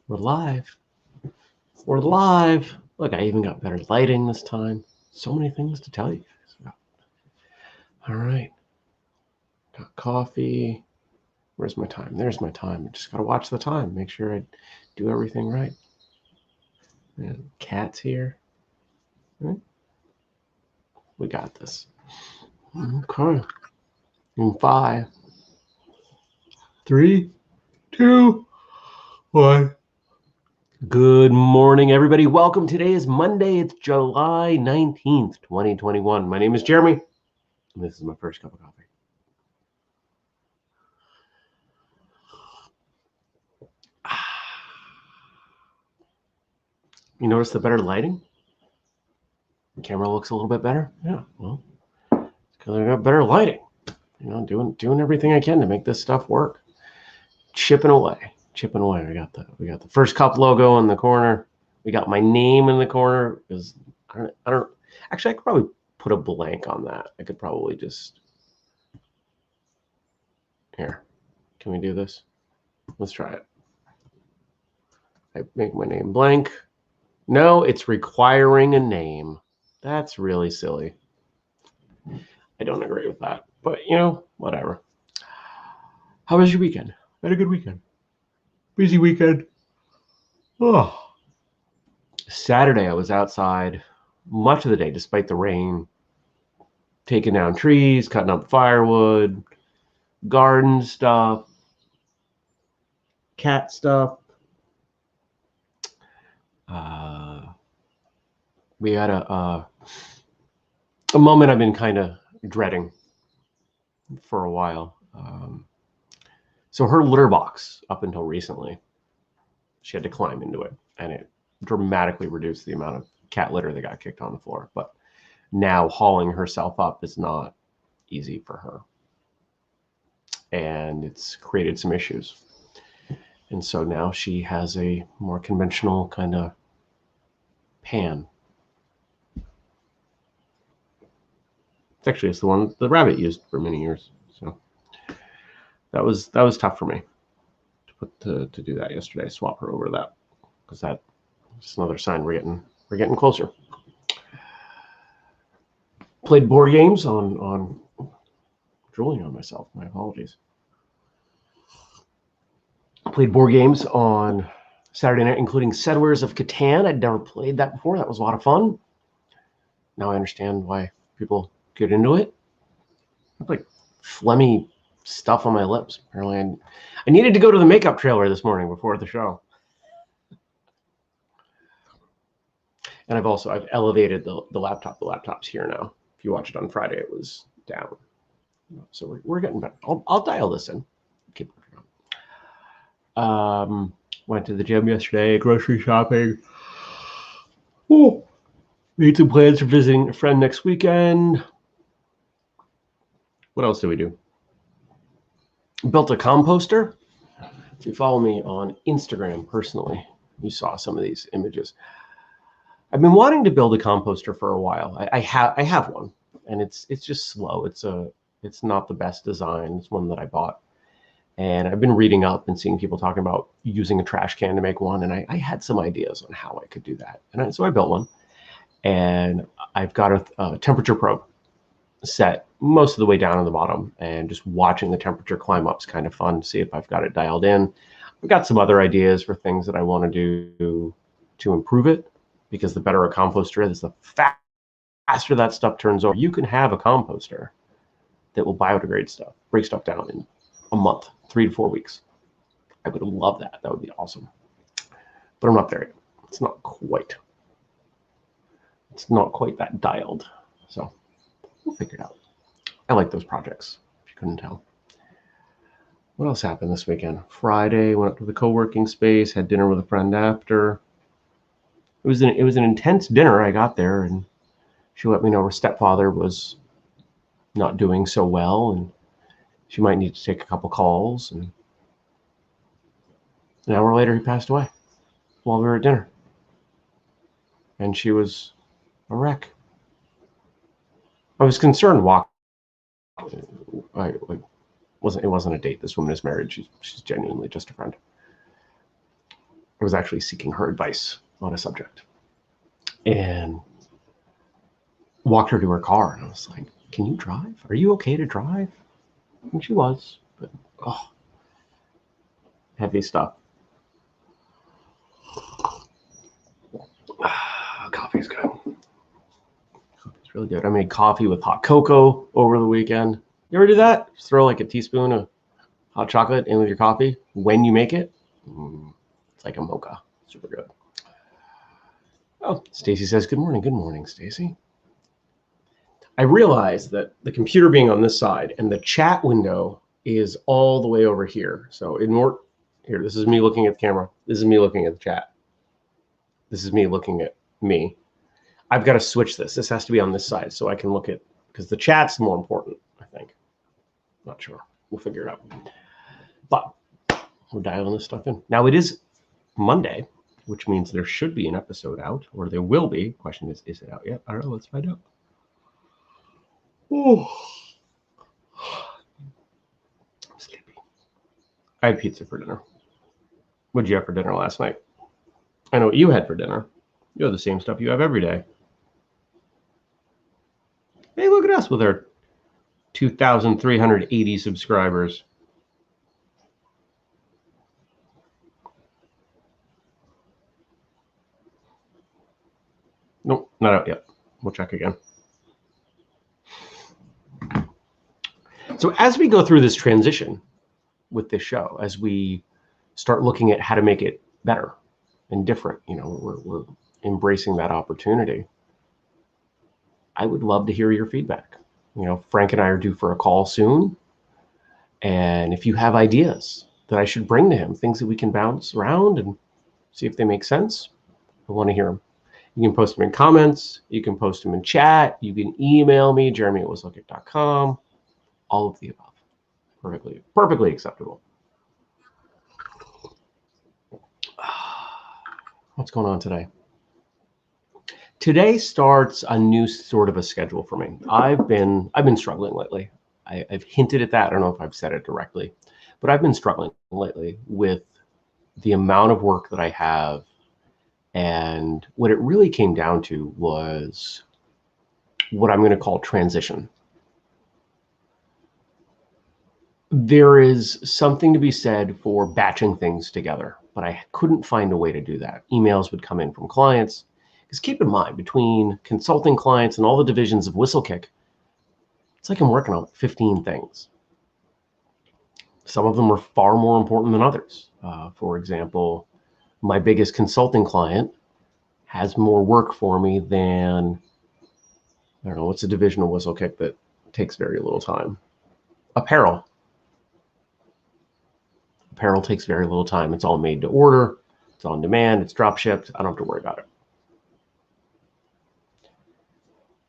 We're live. We're live. Look, I even got better lighting this time. So many things to tell you guys about. All right. Got coffee. Where's my time? There's my time. I just got to watch the time. Make sure I do everything right. And cat's here. Right? We got this. Okay. In 5, 3, 2, 1. Good morning, everybody. Welcome. Today is Monday. It's July 19th, 2021. My name is Jeremy. And this is my first cup of coffee. You notice the better lighting? The camera looks a little bit better. Yeah, well, it's because I got better lighting. You know, doing everything I can to make this stuff work. Chipping away. We got the first cup logo in the corner. We got my name in the corner because I don't. Actually, I could probably put a blank on that. I could probably just here. Can we do this? Let's try it. I make my name blank. No, it's requiring a name. That's really silly. I don't agree with that. But, you know, whatever. How was your weekend? I had a good weekend. Busy weekend. Oh. Saturday, I was outside much of the day, despite the rain, taking down trees, cutting up firewood, garden stuff, cat stuff. We had a moment I've been kind of dreading for a while. So her litter box, up until recently, she had to climb into it, and it dramatically reduced the amount of cat litter that got kicked on the floor. But now hauling herself up is not easy for her, and it's created some issues. And so now she has a more conventional kind of pan. Actually, it's the one the rabbit used for many years. So that was tough for me to do that yesterday. Swap her over to that, because that's another sign we're getting closer. Played board games on drooling on myself. My apologies. Played board games on Saturday night, including Settlers of Catan. I'd never played that before. That was a lot of fun. Now I understand why people get into it. I have like phlegmy stuff on my lips. Apparently, I needed to go to the makeup trailer this morning before the show. And I've elevated the laptop. The laptop's here now. If you watch it on Friday, it was down. So we're getting better. I'll dial this in. Keep working on. Went to the gym yesterday, grocery shopping. Ooh. Made some plans for visiting a friend next weekend. What else did we do? Built a composter. If you follow me on Instagram personally, you saw some of these images. I've been wanting to build a composter for a while. I have one, and it's just slow. It's not the best design. It's one that I bought, and I've been reading up and seeing people talking about using a trash can to make one, and I had some ideas on how I could do that, and so I built one. And I've got a temperature probe set most of the way down on the bottom, and just watching the temperature climb up is kind of fun to see if I've got it dialed in. I've got some other ideas for things that I want to do to improve it, because the better a composter is, the faster that stuff turns over. You can have a composter that will biodegrade stuff, break stuff down in a month, 3 to 4 weeks. I would love that. That would be awesome. But I'm not there yet. It's not quite that dialed. So we'll figure it out. I like those projects, if you couldn't tell. What else happened this weekend? Friday, went up to the co-working space, had dinner with a friend after. It was an intense dinner. I got there, and she let me know her stepfather was not doing so well, and she might need to take a couple calls. And an hour later, he passed away while we were at dinner. And she was a wreck. I was concerned walking. It wasn't a date. This woman is married. She's genuinely just a friend. I was actually seeking her advice on a subject, and walked her to her car, and I was like, "Can you drive? Are you okay to drive?" And she was, but heavy stuff. Coffee's good. Coffee's really good. I made coffee with hot cocoa over the weekend. You ever do that? Just throw like a teaspoon of hot chocolate in with your coffee when you make it. It's like a mocha. Super good. Oh, Stacy says, good morning. Good morning, Stacy. I realized that the computer being on this side and the chat window is all the way over here. So here, this is me looking at the camera. This is me looking at the chat. This is me looking at me. I've got to switch this. This has to be on this side so I can look at, because the chat's more important, I think. Not sure. We'll figure it out. But we're dialing this stuff in. Now it is Monday, which means there should be an episode out, or there will be. Question is it out yet? I don't know. Let's find out. Oh, I'm sleepy. I had pizza for dinner. What did you have for dinner last night? I know what you had for dinner. You have the same stuff you have every day. Hey, look at us with our 2,380 subscribers. Nope, not out yet. We'll check again. So as we go through this transition with this show, as we start looking at how to make it better and different, we're embracing that opportunity. I would love to hear your feedback. Frank and I are due for a call soon. And if you have ideas that I should bring to him, things that we can bounce around and see if they make sense, I want to hear them. You can post them in comments. You can post them in chat. You can email me, jeremy@whistlekick.com. All of the above. Perfectly acceptable. What's going on today? Today starts a new sort of a schedule for me. I've been struggling lately. I've hinted at that. I don't know if I've said it directly, but I've been struggling lately with the amount of work that I have. And what it really came down to was what I'm going to call transition. There is something to be said for batching things together, but I couldn't find a way to do that. Emails would come in from clients. Because keep in mind, between consulting clients and all the divisions of Whistlekick, it's like I'm working on 15 things. Some of them are far more important than others. For example, my biggest consulting client has more work for me than, I don't know, what's a division of Whistlekick that takes very little time? Apparel. Apparel takes very little time. It's all made to order. It's on demand. It's drop shipped. I don't have to worry about it.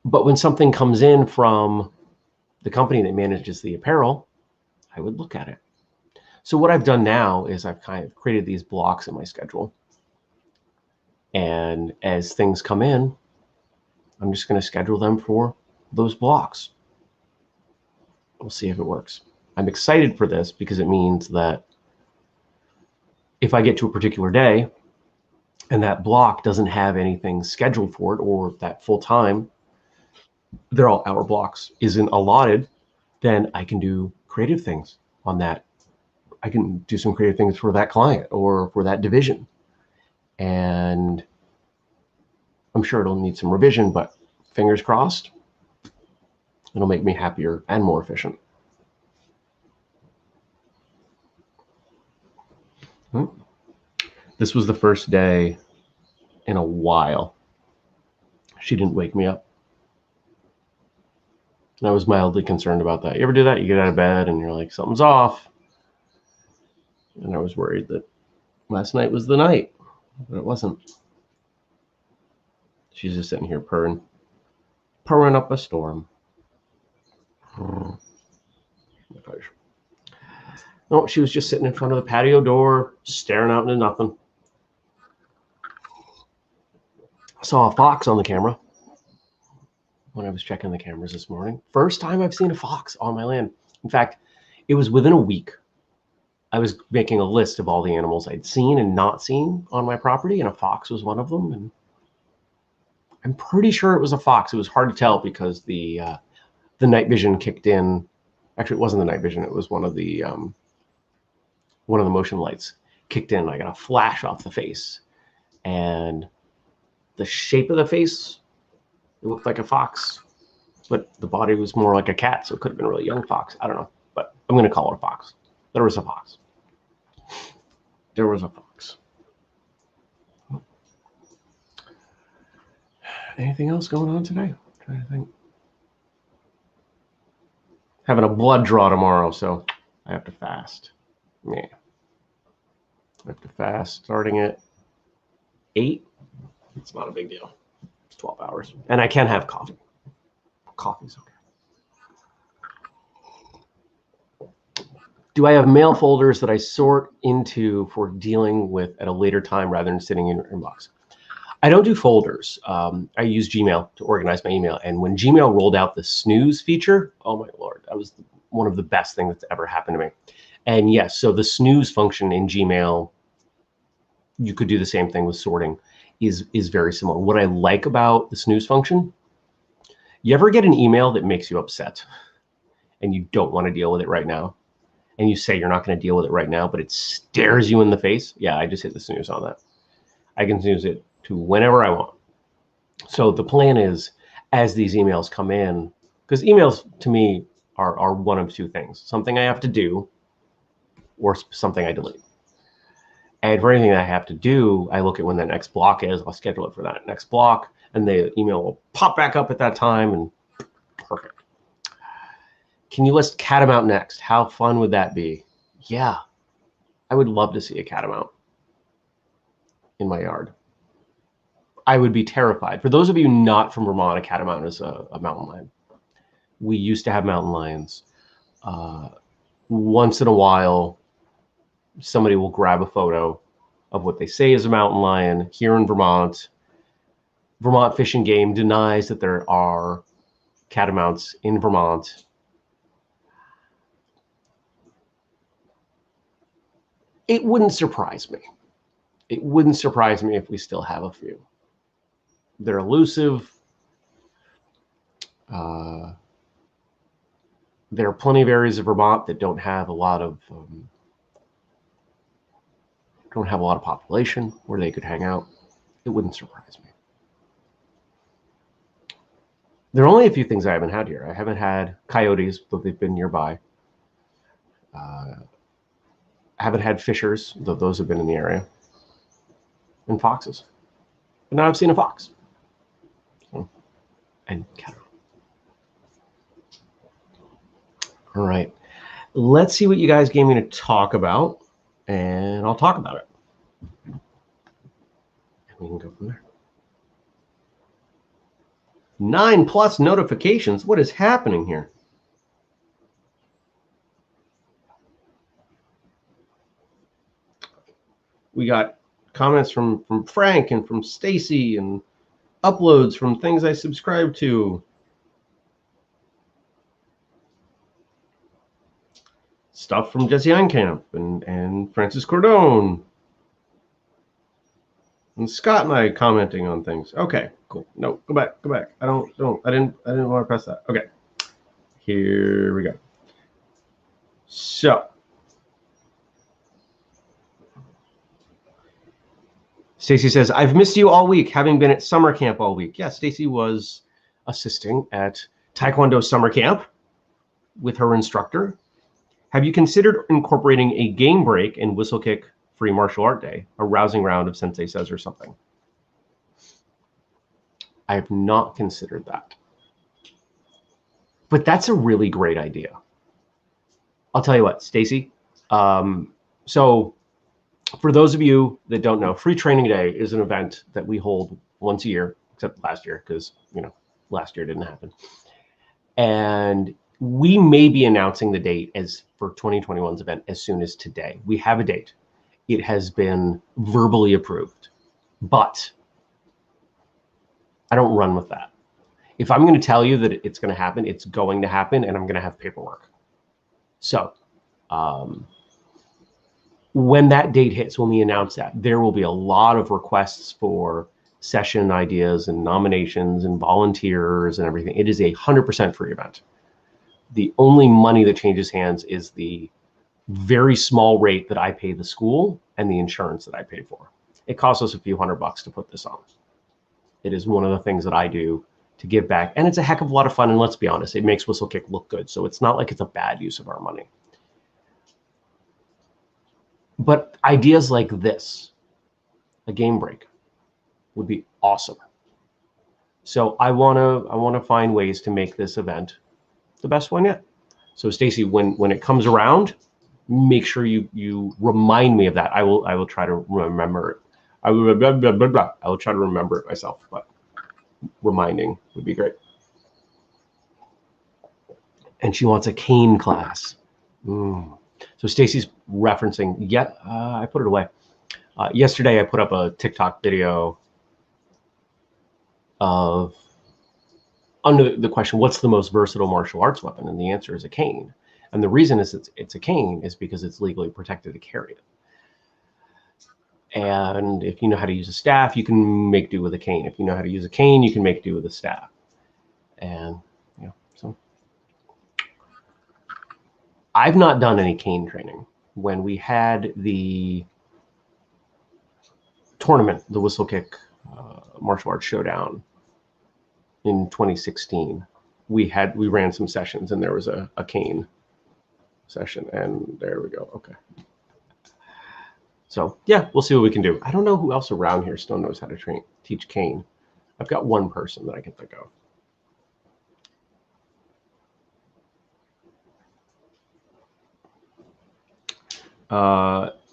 But when something comes in from the company that manages the apparel, I would look at it. So what I've done now is I've kind of created these blocks in my schedule. And as things come in, I'm just going to schedule them for those blocks. We'll see if it works. I'm excited for this because it means that if I get to a particular day and that block doesn't have anything scheduled for it, or that full time, they're all hour blocks, isn't allotted, then I can do creative things on that. I can do some creative things for that client or for that division. And I'm sure it'll need some revision, but fingers crossed, it'll make me happier and more efficient. This was the first day in a while she didn't wake me up. And I was mildly concerned about that. You ever do that? You get out of bed and you're like, something's off. And I was worried that last night was the night, but it wasn't. She's just sitting here purring up a storm. No, she was just sitting in front of the patio door, staring out into nothing. I saw a fox on the camera when I was checking the cameras this morning. First time I've seen a fox on my land. In fact, It was within a week. I was making a list of all the animals I'd seen and not seen on my property, and a fox was one of them. And I'm pretty sure it was a fox. It was hard to tell because the night vision kicked in. Actually, it wasn't the night vision. It was one of the motion lights kicked in. I got a flash off the face, and the shape of the face, it looked like a fox, but the body was more like a cat, so it could have been a really young fox. I don't know, but I'm going to call it a fox. There was a fox. There was a fox. Anything else going on today? I'm trying to think. Having a blood draw tomorrow, so I have to fast. Yeah. I have to fast starting at 8. It's not a big deal. It's 12 hours. And I can have coffee. Coffee's okay. Do I have mail folders that I sort into for dealing with at a later time rather than sitting in your inbox? I don't do folders. I use Gmail to organize my email. And when Gmail rolled out the snooze feature, oh my Lord, that was one of the best things that's ever happened to me. And yes, so the snooze function in Gmail, you could do the same thing with sorting, is very similar. What I like about the snooze function, you ever get an email that makes you upset and you don't want to deal with it right now? And you say you're not going to deal with it right now, but it stares you in the face? Yeah, I just hit the snooze on that. I can snooze it to whenever I want. So the plan is, as these emails come in, because emails to me are one of two things: something I have to do or something I delete. And for anything that I have to do, I look at when that next block is. I'll schedule it for that next block, and the email will pop back up at that time, and perfect. Can you list catamount next? How fun would that be? Yeah, I would love to see a catamount in my yard. I would be terrified. For those of you not from Vermont, a catamount is a mountain lion. We used to have mountain lions. Once in a while, somebody will grab a photo of what they say is a mountain lion here in Vermont. Vermont Fish and Game denies that there are catamounts in Vermont. It wouldn't surprise me. It wouldn't surprise me if we still have a few. They're elusive. There are plenty of areas of Vermont that don't have a lot of population where they could hang out. It wouldn't surprise me. There are only a few things I haven't had here. I haven't had coyotes, though they've been nearby. I haven't had fishers, though those have been in the area. And foxes. But now I've seen a fox. And cattle. All right. Let's see what you guys gave me to talk about, and I'll talk about it. And we can go from there. 9+ notifications. What is happening here? We got comments from Frank and from Stacy, and uploads from things I subscribe to. Stuff from Jesse Einkamp and Francis Cordone. And Scott and I commenting on things. Okay, cool. No, go back. I didn't want to press that. Okay. Here we go. So Stacy says, I've missed you all week, having been at summer camp all week. Yeah, Stacy was assisting at Taekwondo summer camp with her instructor. Have you considered incorporating a game break and whistlekick free martial art day, a rousing round of Sensei Says or something? I have not considered that. But that's a really great idea. I'll tell you what, Stacy. So for those of you that don't know, Free Training Day is an event that we hold once a year, except last year, because, last year didn't happen. And we may be announcing the date as for 2021's event as soon as today. We have a date. It has been verbally approved, but I don't run with that. If I'm going to tell you that it's going to happen, it's going to happen, and I'm going to have paperwork. So When that date hits, when we announce that, there will be a lot of requests for session ideas and nominations and volunteers and everything. It is a 100% free event. The only money that changes hands is the very small rate that I pay the school and the insurance that I pay for. It costs us a few $100 to put this on. It is one of the things that I do to give back. And it's a heck of a lot of fun. And let's be honest, it makes Whistlekick look good. So it's not like it's a bad use of our money. But ideas like this, a game break, would be awesome. So I wanna find ways to make this event the best one yet. So Stacy, when it comes around, make sure you remind me of that. I will try to remember it. I will try to remember it myself, but reminding would be great. And she wants a cane class. So Stacy's referencing, I put it away. Yesterday I put up a TikTok video of, under the question, what's the most versatile martial arts weapon? And the answer is a cane. And the reason is it's a cane is because it's legally protected to carry it. And if you know how to use a staff, you can make do with a cane. If you know how to use a cane, you can make do with a staff. And so I've not done any cane training. When we had the tournament, the Whistlekick Martial Arts Showdown in 2016, we ran some sessions, and there was a cane session, and there we go. Okay. So yeah, we'll see what we can do. I don't know who else around here still knows how to teach cane. I've got one person that I can think of.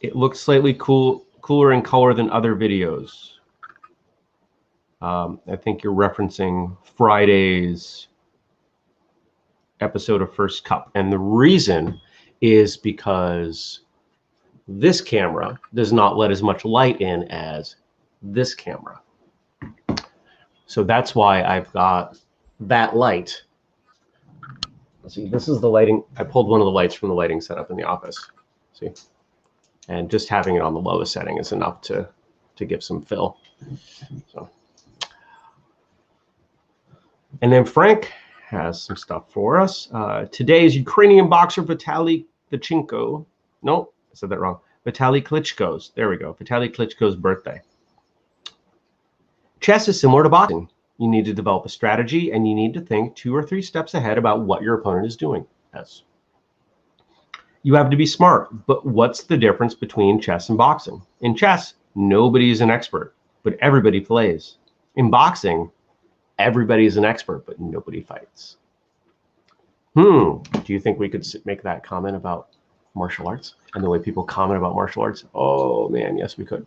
It looks slightly cooler in color than other videos. I think you're referencing Friday's episode of First Cup. And the reason is because this camera does not let as much light in as this camera. So that's why I've got that light. See, this is the lighting. I pulled one of the lights from the lighting setup in the office. See? And just having it on the lowest setting is enough to give some fill. So. And then Frank has some stuff for us. Today is Ukrainian boxer Vitali Klitschko. Nope, I said that wrong. Vitali Klitschko's. There we go. Vitali Klitschko's birthday. Chess is similar to boxing. You need to develop a strategy, and you need to think 2 or 3 steps ahead about what your opponent is doing. Yes. You have to be smart, but what's the difference between chess and boxing? In chess, nobody is an expert, but everybody plays. In boxing, everybody is an expert, but nobody fights. Do you think we could make that comment about martial arts and the way people comment about martial arts? Oh man, yes, we could.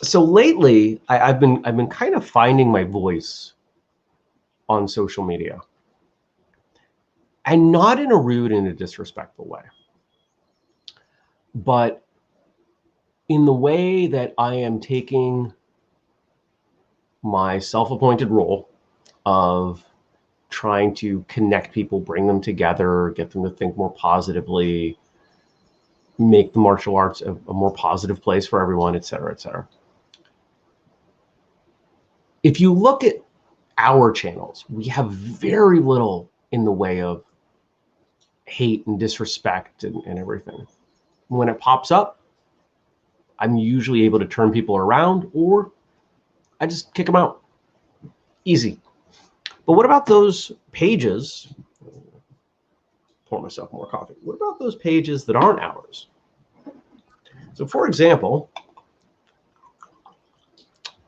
So lately, I've been kind of finding my voice on social media, and not in a rude and a disrespectful way, but in the way that I am taking my self-appointed role of trying to connect people, bring them together, get them to think more positively, make the martial arts a more positive place for everyone, et cetera, et cetera. If you look at our channels, we have very little in the way of hate and disrespect and everything. When it pops up, I'm usually able to turn people around, or I just kick them out. Easy. But what about those pages? Pour myself more coffee. What about those pages that aren't ours? So for example,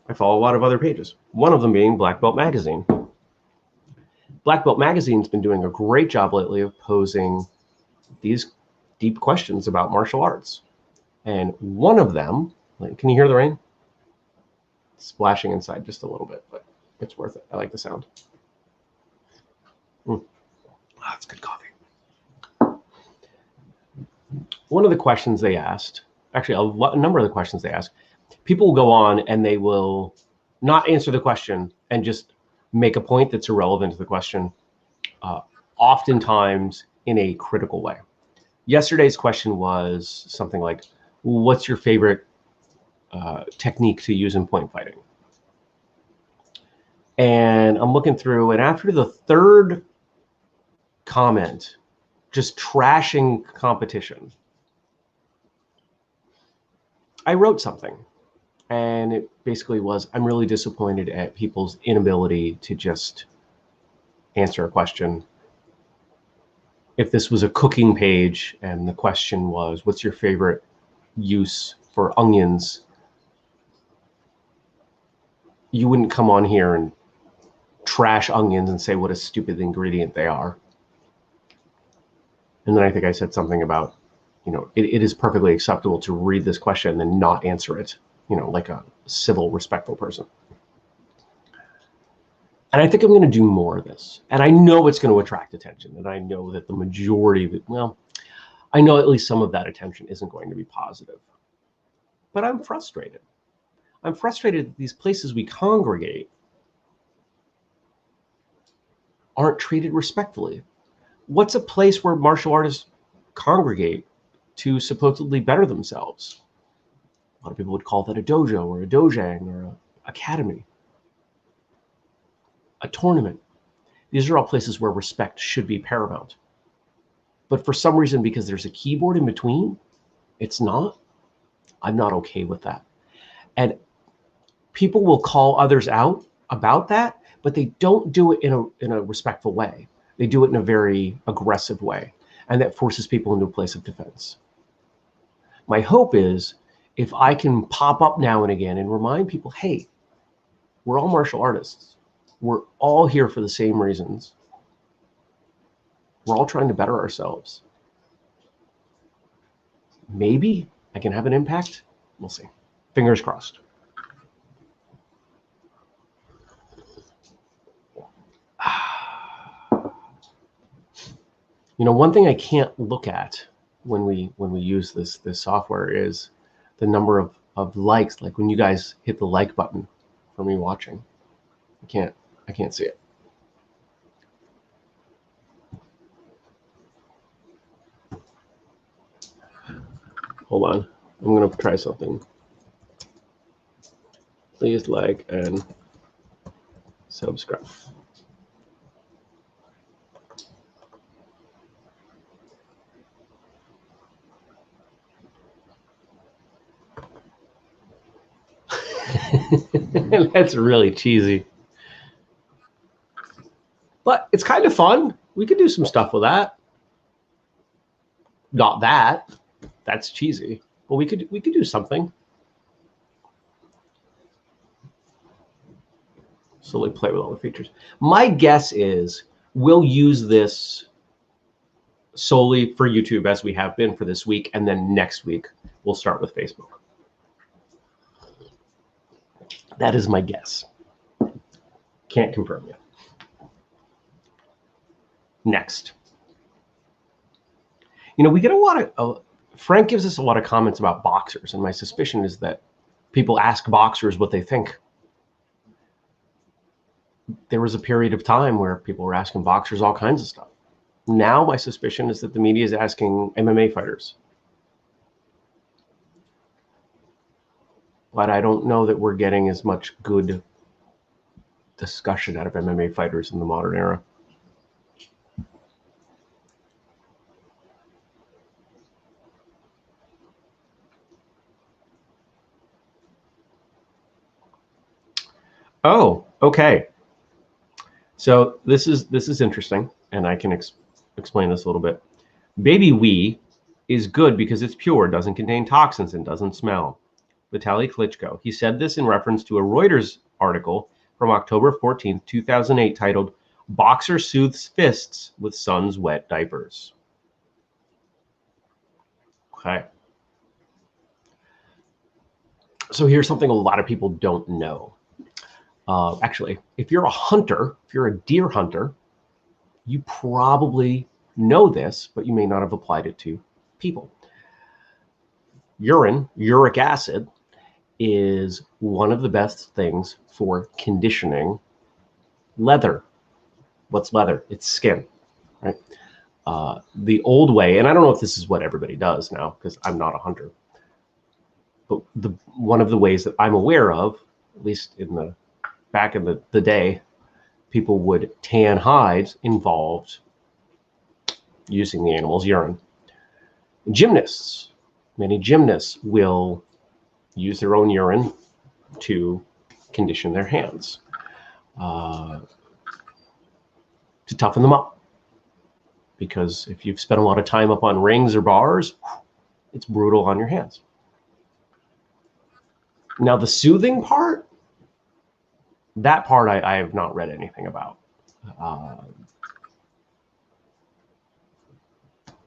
I follow a lot of other pages, one of them being Black Belt Magazine. Black Belt Magazine's been doing a great job lately of posing these deep questions about martial arts. And one of them, can you hear the rain? It's splashing inside just a little bit, but it's worth it. I like the sound. That's good coffee. One of the questions they asked, actually a number of the questions they asked, people will go on and they will not answer the question and just make a point that's irrelevant to the question. Oftentimes in a critical way. Yesterday's question was something like, what's your favorite technique to use in point fighting? And I'm looking through, and after the third comment, just trashing competition, I wrote something. And it basically was, I'm really disappointed at people's inability to just answer a question. If this was a cooking page and the question was, what's your favorite use for onions? You wouldn't come on here and trash onions and say what a stupid ingredient they are. And then I think I said something about, it is perfectly acceptable to read this question and then not answer it, like a civil, respectful person. And I think I'm going to do more of this. And I know it's going to attract attention. And I know that the majority of it, well, I know at least some of that attention isn't going to be positive. But I'm frustrated. I'm frustrated that these places we congregate aren't treated respectfully. What's a place where martial artists congregate to supposedly better themselves? A lot of people would call that a dojo or a dojang or an academy, a tournament. These are all places where respect should be paramount. But for some reason, because there's a keyboard in between, it's not. I'm not okay with that. And people will call others out about that, but they don't do it in a respectful way. They do it in a very aggressive way. And that forces people into a place of defense. My hope is if I can pop up now and again and remind people, hey, we're all martial artists. We're all here for the same reasons. We're all trying to better ourselves. Maybe I can have an impact. We'll see. Fingers crossed. One thing I can't look at when we use this software is the number of likes. Like when you guys hit the like button for me watching, I can't see it. Hold on, I'm gonna try something. Please like and subscribe. That's really cheesy. But it's kind of fun. We could do some stuff with that. Not that. That's cheesy. But we could do something. Slowly play with all the features. My guess is we'll use this solely for YouTube as we have been for this week, and then next week we'll start with Facebook. That is my guess. Can't confirm yet. Next. We get a lot of, Frank gives us a lot of comments about boxers, and my suspicion is that people ask boxers what they think. There was a period of time where people were asking boxers all kinds of stuff. Now my suspicion is that the media is asking MMA fighters. But I don't know that we're getting as much good discussion out of MMA fighters in the modern era. Oh, okay. So this is interesting, and I can explain this a little bit. Baby wee is good because it's pure, doesn't contain toxins, and doesn't smell. Vitali Klitschko. He said this in reference to a Reuters article from October 14th, 2008, titled "Boxer Soothes Fists with Son's Wet Diapers." Okay. So here's something a lot of people don't know. Actually, if you're a hunter, if you're a deer hunter, you probably know this, but you may not have applied it to people. Urine, uric acid, is one of the best things for conditioning leather. What's leather? It's skin, right? The old way, and I don't know if this is what everybody does now because I'm not a hunter, but one of the ways that I'm aware of, at least back in the day, people would tan hides involved using the animal's urine. Many gymnasts will use their own urine to condition their hands, to toughen them up. Because if you've spent a lot of time up on rings or bars, it's brutal on your hands. Now the soothing part, that part I have not read anything about.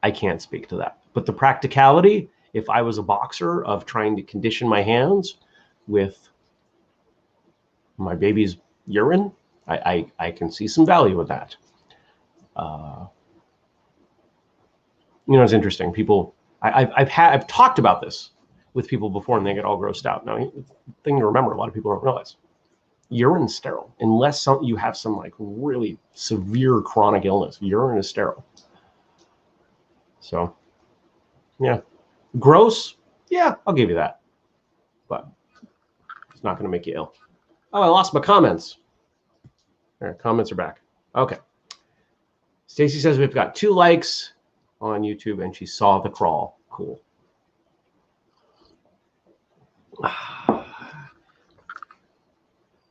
I can't speak to that. But the practicality, if I was a boxer, of trying to condition my hands with my baby's urine, I can see some value with that. It's interesting. People, I've talked about this with people before, and they get all grossed out. Now, the thing to remember, a lot of people don't realize, urine's sterile unless you have some like really severe chronic illness. Urine is sterile. So, yeah, gross. Yeah, I'll give you that, but it's not going to make you ill. Oh, I lost my comments. All right, comments are back. Okay. Stacy says we've got 2 likes on YouTube, and she saw the crawl. Cool. Are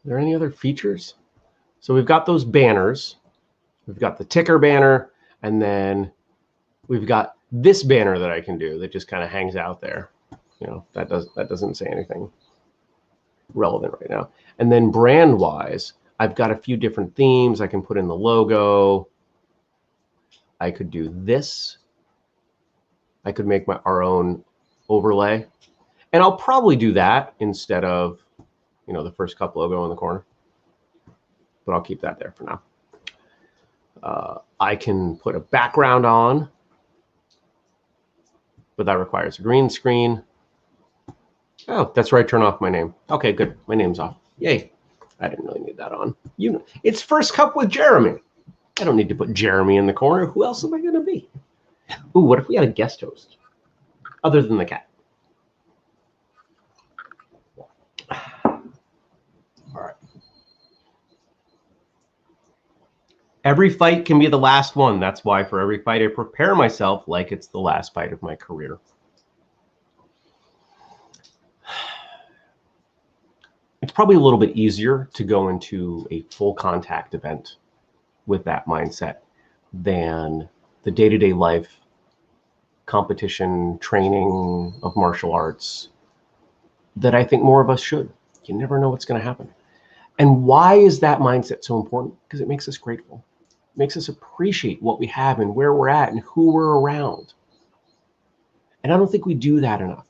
there any other features? So we've got those banners. We've got the ticker banner, and then we've got this banner that I can do that just kind of hangs out there. That doesn't say anything relevant right now. And then brand wise, I've got a few different themes. I can put in the logo. I could do this. I could make our own overlay, and I'll probably do that instead of, the First Cup logo in the corner, but I'll keep that there for now. I can put a background on, but that requires a green screen. Oh, that's right. Turn off my name. Okay, good. My name's off. Yay. I didn't really need that on. It's First Cup with Jeremy. I don't need to put Jeremy in the corner. Who else am I going to be? Ooh, what if we had a guest host other than the cat? All right. Every fight can be the last one. That's why for every fight I prepare myself like it's the last fight of my career. It's probably a little bit easier to go into a full contact event with that mindset than the day-to-day life competition training of martial arts that I think more of us should. You never know what's going to happen. And why is that mindset so important? Because it makes us grateful. It makes us appreciate what we have and where we're at and who we're around. And I don't think we do that enough.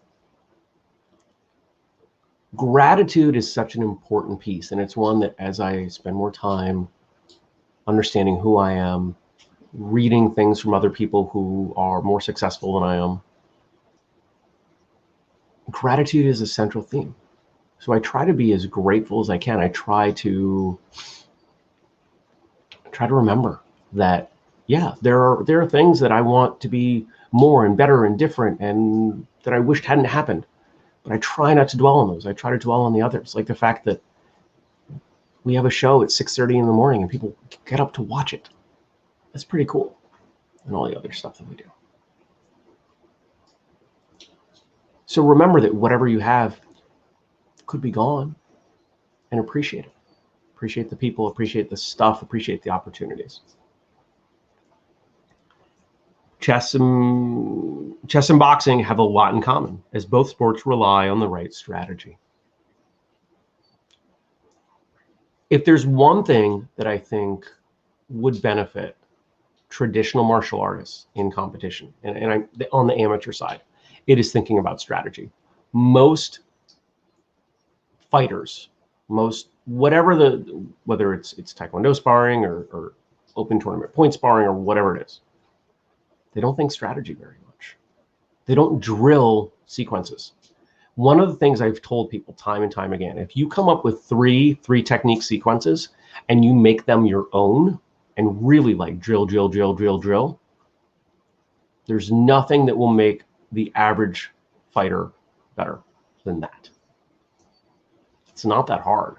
Gratitude is such an important piece, and it's one that as I spend more time understanding who I am, reading things from other people who are more successful than I am, gratitude is a central theme. So I try to be as grateful as I can. I try to remember that, yeah, there are things that I want to be more and better and different and that I wished hadn't happened. But I try not to dwell on those. I try to dwell on the others, like the fact that we have a show at 6:30 in the morning and people get up to watch it. That's pretty cool. And all the other stuff that we do. So remember that whatever you have could be gone, and appreciate it. Appreciate the people, appreciate the stuff, appreciate the opportunities. Chess and boxing have a lot in common, as both sports rely on the right strategy. If there's one thing that I think would benefit traditional martial artists in competition, and I'm on the amateur side, it is thinking about strategy. Most fighters, whether it's taekwondo sparring or open tournament point sparring or whatever it is, they don't think strategy very much. They don't drill sequences. One of the things I've told people time and time again, if you come up with three technique sequences and you make them your own and really like drill, There's nothing that will make the average fighter better than that. It's not that hard.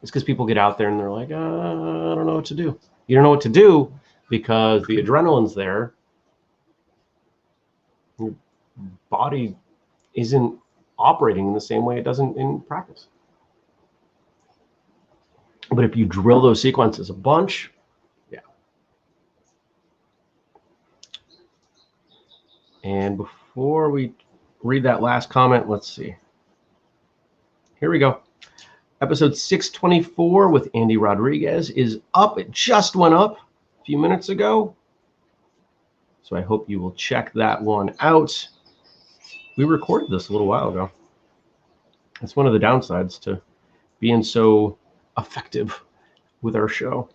It's because people get out there and they're like, I don't know what to do. You don't know what to do because the adrenaline's there. Your body isn't operating in the same way it doesn't in practice. But if you drill those sequences a bunch, yeah. And before we read that last comment, let's see. Here we go. Episode 624 with Andy Rodriguez is up. It just went up a few minutes ago. So I hope you will check that one out. We recorded this a little while ago. That's one of the downsides to being so effective with our show.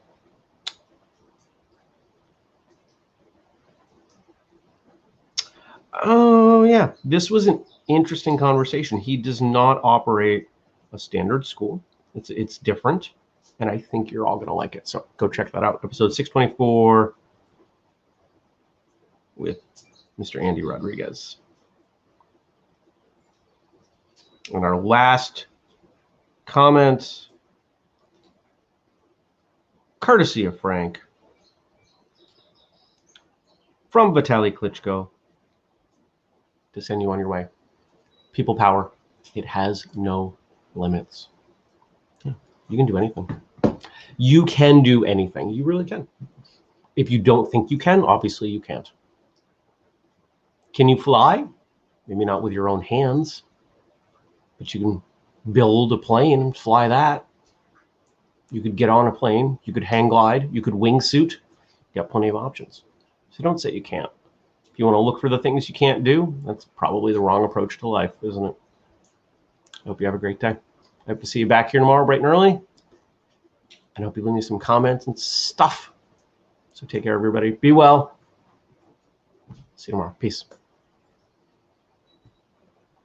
Oh, yeah. This was an interesting conversation. He does not operate a standard school. It's different, and I think you're all going to like it. So go check that out. Episode 624 with Mr. Andy Rodriguez. And our last comment, courtesy of Frank, from Vitali Klitschko, to send you on your way. People power. It has no limits. Yeah, you can do anything. You can do anything. You really can. If you don't think you can, obviously you can't. Can you fly? Maybe not with your own hands, but you can build a plane and fly that. You could get on a plane. You could hang glide. You could wingsuit. You got plenty of options. So don't say you can't. If you want to look for the things you can't do, that's probably the wrong approach to life, isn't it? I hope you have a great day. I hope to see you back here tomorrow bright and early. And I hope you leave me some comments and stuff. So take care, everybody. Be well. See you tomorrow. Peace.